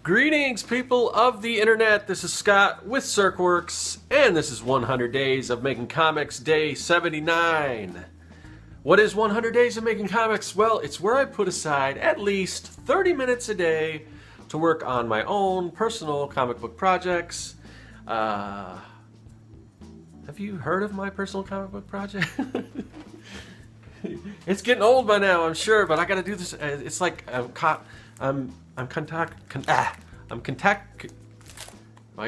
Greetings, people of the internet. This is Scott with CircWorks, and this is 100 Days of Making Comics, day 79. What is 100 Days of Making Comics? Well, it's where I put aside at least 30 minutes a day to work on my own personal comic book projects. Have you heard of my personal comic book project? It's getting old by now, I'm sure, but I gotta do this. It's like why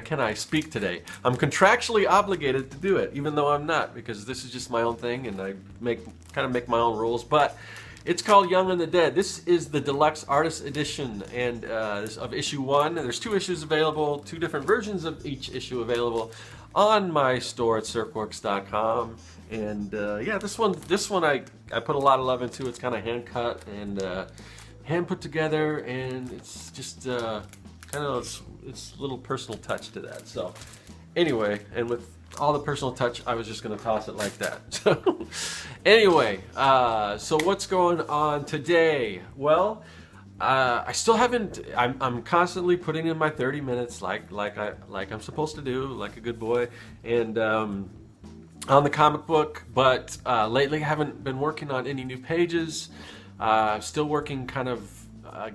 can't I speak today? I'm contractually obligated to do it, even though I'm not, because this is just my own thing, and I kind of make my own rules. But it's called Young and the Dead. This is the deluxe artist edition, and of issue 1. There's 2 issues available, 2 different versions of each issue available on my store at circworks.com. And yeah, this one I put a lot of love into. It's kind of hand cut and hand put together, and it's just kind of it's a little personal touch to that. So anyway, and with all the personal touch, I was just going to toss it like that. So anyway, so what's going on today? Well, I still haven't. I'm constantly putting in my 30 minutes, like I'm supposed to do, like a good boy, and on the comic book. But lately, I haven't been working on any new pages. Still working, kind of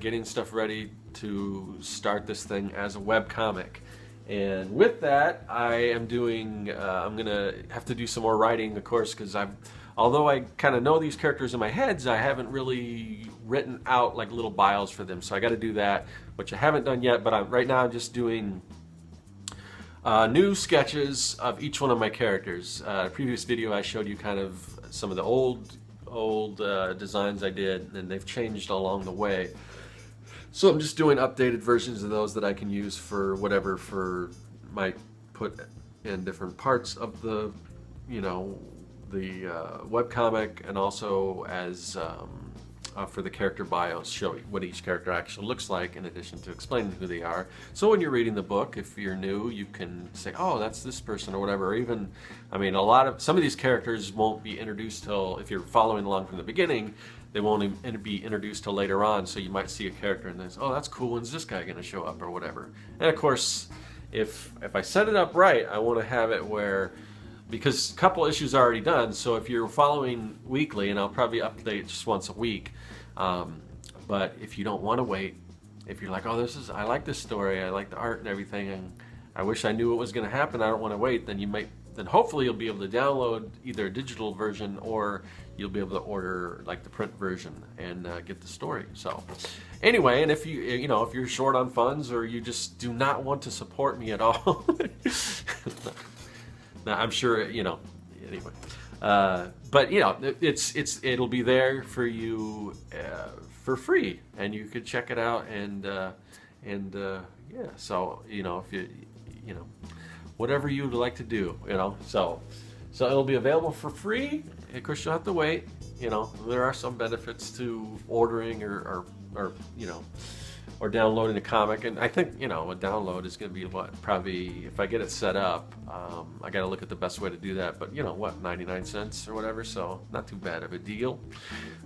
getting stuff ready to start this thing as a web comic. And with that, I am doing. I'm gonna have to do some more writing, of course, because although I kind of know these characters in my heads, I haven't really written out like little bios for them. So I got to do that, which I haven't done yet. But right now I'm just doing new sketches of each one of my characters. Previous video I showed you kind of some of the old designs I did, and they've changed along the way. So I'm just doing updated versions of those that I can use for whatever, for might put in different parts of the, the webcomic, and also as for the character bios, show what each character actually looks like, in addition to explaining who they are. So when you're reading the book, if you're new, you can say, oh, that's this person or whatever. Or even, some of these characters won't be introduced till, if you're following along from the beginning, they won't be introduced till later on. So you might see a character and then, oh, that's cool. When's this guy going to show up or whatever? And of course, if I set it up right, I want to have it where, because a couple issues are already done, so if you're following weekly, and I'll probably update just once a week, but if you don't want to wait, if you're like, oh, I like this story, I like the art and everything, and I wish I knew what was going to happen, I don't want to wait, then hopefully you'll be able to download either a digital version, or you'll be able to order like the print version and get the story. So anyway, and if if you're short on funds, or you just do not want to support me at all, now, I'm sure, anyway. But, it'll be there for you for free, and you could check it out, and yeah, so, if you, whatever you'd like to do, so it'll be available for free. Of course, you'll have to wait, there are some benefits to ordering or downloading a comic, and I think a download is going to be probably, if I get it set up, I got to look at the best way to do that, but 99 cents or whatever, so not too bad of a deal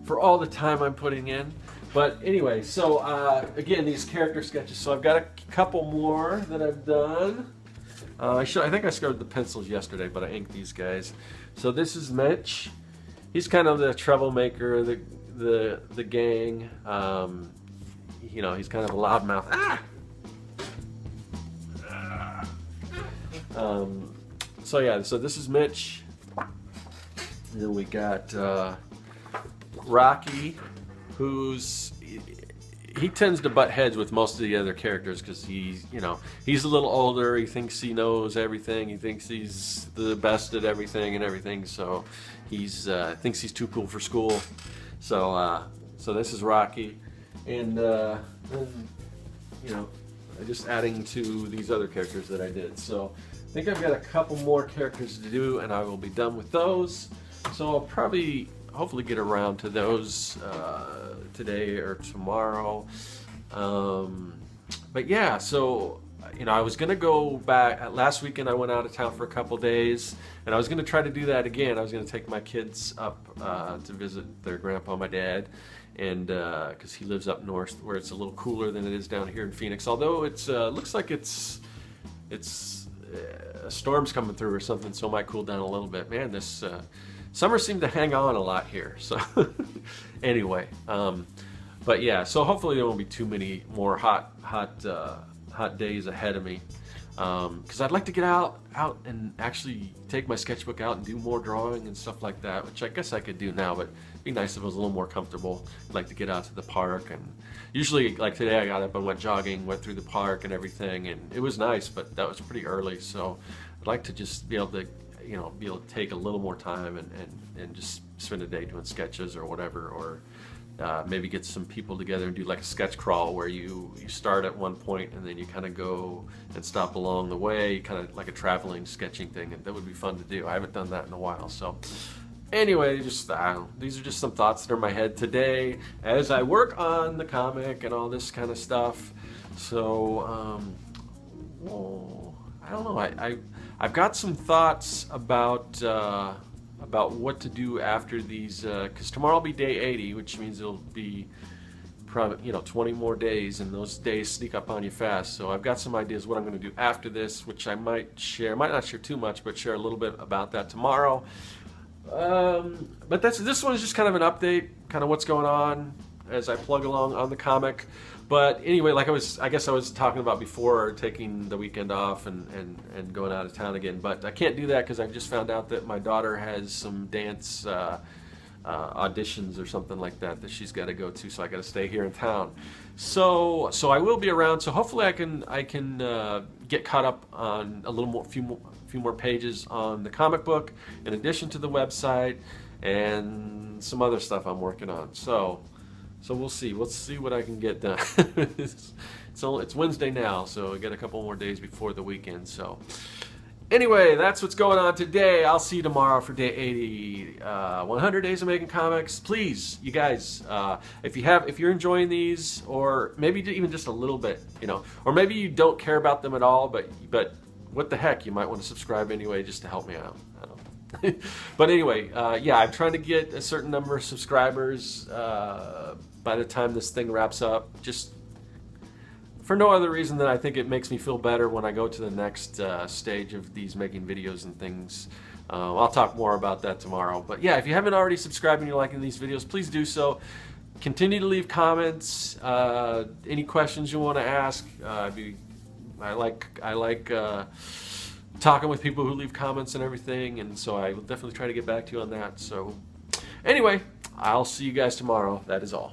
for all the time I'm putting in. But anyway, so again, these character sketches, so I've got a couple more that I've done. I think I started the pencils yesterday, but I inked these guys. So this is Mitch. He's kind of the troublemaker, the gang. He's kind of a loudmouth. So yeah, so this is Mitch. And then we got Rocky, he tends to butt heads with most of the other characters, because he's a little older. He thinks he knows everything. He thinks he's the best at everything and everything. So he's thinks he's too cool for school. So this is Rocky. And just adding to these other characters that I did. So I think I've got a couple more characters to do, and I will be done with those. So I'll probably, hopefully, get around to those today or tomorrow. But yeah, so I was gonna go back last weekend. I went out of town for a couple days, and I was gonna try to do that again. I was gonna take my kids up to visit their grandpa, my dad, and because he lives up north where it's a little cooler than it is down here in Phoenix. Although it's looks like it's a storm's coming through or something, so it might cool down a little bit. Man, this summer seemed to hang on a lot here. So anyway, but yeah, so hopefully there won't be too many more hot days ahead of me, because I'd like to get out and actually take my sketchbook out and do more drawing and stuff like that, which I guess I could do now, but it'd be nice if it was a little more comfortable. I'd like to get out to the park, and usually, like today, I got up and went jogging, went through the park and everything, and it was nice, but that was pretty early, so I'd like to just be able to take a little more time and just spend a day doing sketches or whatever, or maybe get some people together and do like a sketch crawl where you start at one point and then you kind of go and stop along the way, kind of like a traveling sketching thing, and that would be fun to do. I haven't done that in a while. So anyway, just these are just some thoughts that are in my head today as I work on the comic and all this kind of stuff. So I don't know. I've got some thoughts about what to do after these, because tomorrow will be day 80, which means it'll be probably 20 more days, and those days sneak up on you fast. So I've got some ideas what I'm going to do after this, which I might not share too much, but share a little bit about that tomorrow. But this one is just kind of an update, kind of what's going on as I plug along on the comic. But anyway, I guess I was talking about before, taking the weekend off and going out of town again. But I can't do that because I've just found out that my daughter has some dance auditions or something like that she's got to go to. So I got to stay here in town. So I will be around. So hopefully I can get caught up on a few more pages on the comic book, in addition to the website and some other stuff I'm working on. So we'll see. Let's see what I can get done. It's Wednesday now, so I got a couple more days before the weekend. So anyway, that's what's going on today. I'll see you tomorrow for day 80. 100 days of making comics. Please, you guys, if you're enjoying these, or maybe even just a little bit, or maybe you don't care about them at all, but what the heck, you might want to subscribe anyway just to help me out. I don't know. But anyway, yeah, I'm trying to get a certain number of subscribers by the time this thing wraps up, just for no other reason than I think it makes me feel better when I go to the next stage of these making videos and things. I'll talk more about that tomorrow. But yeah, if you haven't already subscribed and you're liking these videos, please do so. Continue to leave comments, any questions you want to ask. I like talking with people who leave comments and everything, and so I will definitely try to get back to you on that. So anyway, I'll see you guys tomorrow. That is all.